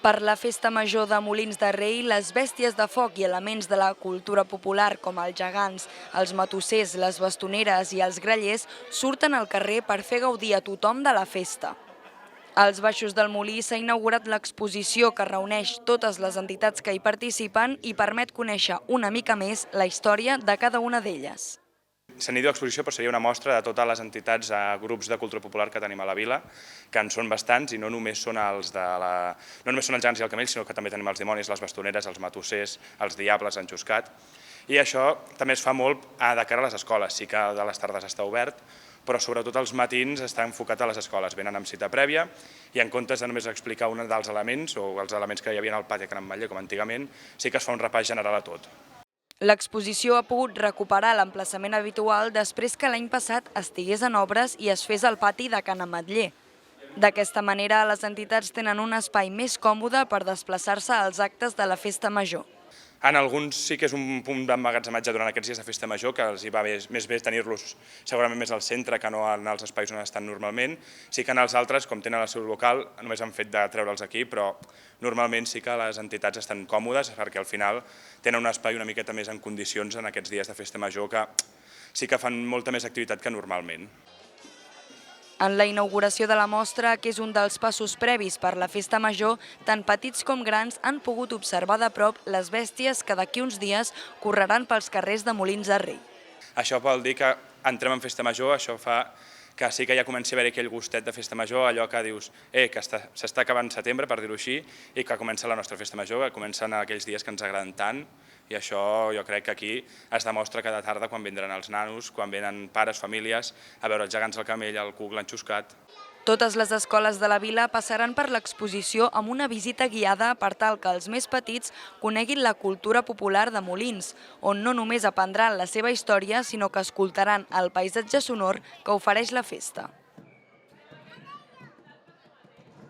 Per la festa major de Molins de Rei, les bèsties de foc i elements de la cultura popular com els gegants, els matossers, les bastoneres i els grallers surten al carrer per fer gaudir a tothom de la festa. Als baixos del Molí s'ha inaugurat l'exposició que reuneix totes les entitats que hi participen i permet conèixer una mica més la història de cada una d'elles. Se n'hi diu exposició, però seria una mostra de totes les entitats, grups de cultura popular que tenim a la vila, que en són bastants i no només són els gegants i el camell, sinó que també tenim els dimonis, les bastoneres, els matossers, els diables, en Xuscat. I això també es fa molt de cara a les escoles, sí que de les tardes està obert, però sobretot els matins està enfocat a les escoles, venen amb cita prèvia i en comptes de només explicar un dels elements o els elements que hi havia al pati Can Ametller, com antigament, sí que es fa un repàs general a tot. L'exposició ha pogut recuperar l'emplaçament habitual després que l'any passat estigués en obres i es fes al pati de Can Ametller. D'aquesta manera, les entitats tenen un espai més còmode per desplaçar-se als actes de la festa major. En alguns sí que és un punt d'emmagatzematge durant aquests dies de festa major, que els hi va més bé tenir-los segurament més al centre que no en els espais on estan normalment. Sí que en els altres, com tenen el seu local, només han fet de treure'ls aquí, però normalment sí que les entitats estan còmodes perquè al final tenen un espai una miqueta més en condicions en aquests dies de festa major que sí que fan molta més activitat que normalment. En la inauguració de la mostra, que és un dels passos previs per la festa major, tant petits com grans han pogut observar de prop les bèsties que d'aquí uns dies correran pels carrers de Molins de Rei. Això vol dir que entrem en festa major, això fa que sí que ja comenci a haver aquell gustet de festa major, allò que dius que s'està acabant setembre, per dir-ho així, i que comença la nostra festa major, que comencen aquells dies que ens agraden tant, i això jo crec que aquí es demostra cada tarda quan vindran els nanos, quan venen pares, famílies, a veure els gegants al camell, el cuc, l'enxuscat. Totes les escoles de la vila passaran per l'exposició amb una visita guiada per tal que els més petits coneguin la cultura popular de Molins, on no només aprendran la seva història, sinó que escoltaran el paisatge sonor que ofereix la festa.